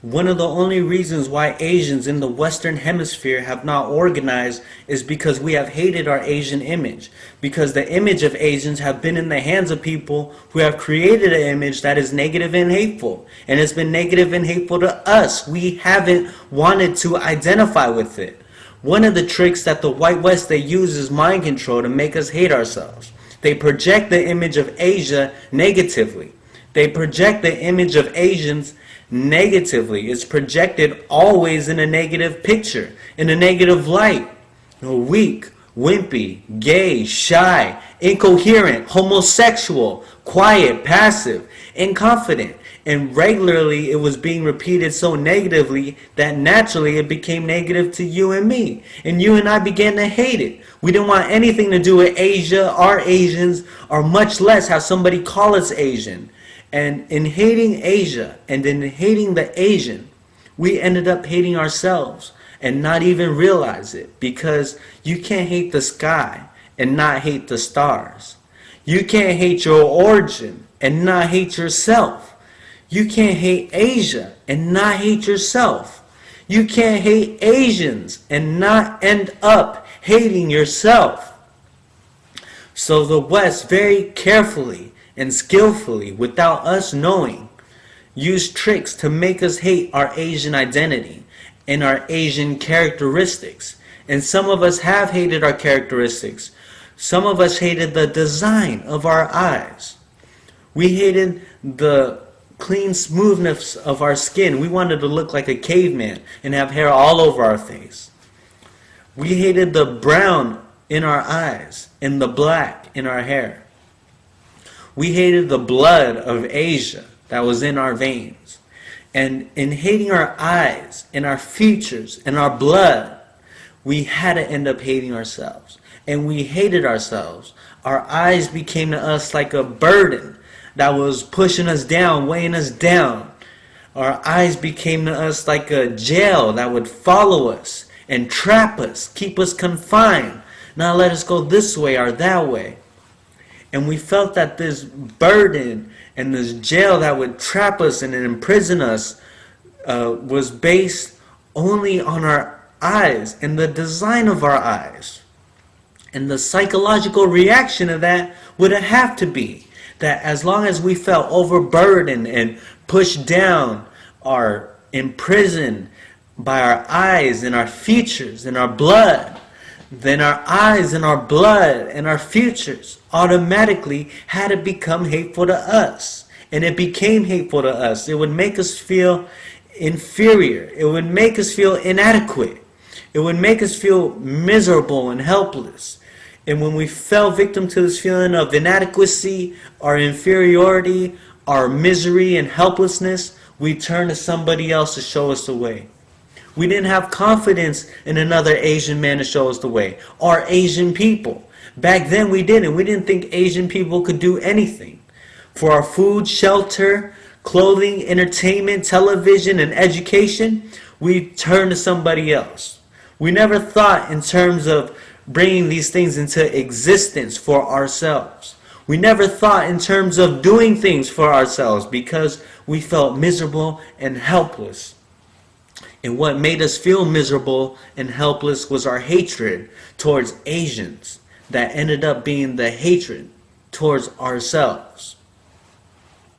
One of the only reasons why Asians in the Western Hemisphere have not organized is because we have hated our Asian image. Because the image of Asians have been in the hands of people who have created an image that is negative and hateful. And it's been negative and hateful to us. We haven't wanted to identify with it. One of the tricks that the white West they use is mind control to make us hate ourselves. They project the image of Asia negatively. They project the image of Asians negatively. It's projected always in a negative picture, in a negative light. Weak, wimpy, gay, shy, incoherent, homosexual, quiet, passive, inconfident. And regularly it was being repeated so negatively that naturally it became negative to you and me. And you and I began to hate it. We didn't want anything to do with Asia, or Asians, or much less have somebody call us Asian. And in hating Asia and in hating the Asian, we ended up hating ourselves and not even realize it, because you can't hate the sky and not hate the stars. You can't hate your origin and not hate yourself. You can't hate Asia and not hate yourself. You can't hate Asians and not end up hating yourself. So the West very carefully and skillfully, without us knowing, use tricks to make us hate our Asian identity and our Asian characteristics. And some of us have hated our characteristics. Some of us hated the design of our eyes. We hated the clean smoothness of our skin. We wanted to look like a caveman and have hair all over our face. We hated the brown in our eyes and the black in our hair. We hated the blood of Asia that was in our veins. And in hating our eyes and our features and our blood, we had to end up hating ourselves. And we hated ourselves. Our eyes became to us like a burden that was pushing us down, weighing us down. Our eyes became to us like a jail that would follow us and trap us, keep us confined, not let us go this way or that way. And we felt that this burden and this jail that would trap us and imprison us was based only on our eyes and the design of our eyes. And the psychological reaction of that would have to be that as long as we felt overburdened and pushed down or imprisoned by our eyes and our features and our blood, then our eyes and our blood and our features automatically had to become hateful to us. And it became hateful to us. It would make us feel inferior. It would make us feel inadequate. It would make us feel miserable and helpless. And when we fell victim to this feeling of inadequacy, our inferiority, our misery and helplessness, we turned to somebody else to show us the way. We didn't have confidence in another Asian man to show us the way, or Asian people. Back then we didn't. We didn't think Asian people could do anything. For our food, shelter, clothing, entertainment, television, and education, we turned to somebody else. We never thought in terms of bringing these things into existence for ourselves. We never thought in terms of doing things for ourselves because we felt miserable and helpless. And what made us feel miserable and helpless was our hatred towards Asians that ended up being the hatred towards ourselves.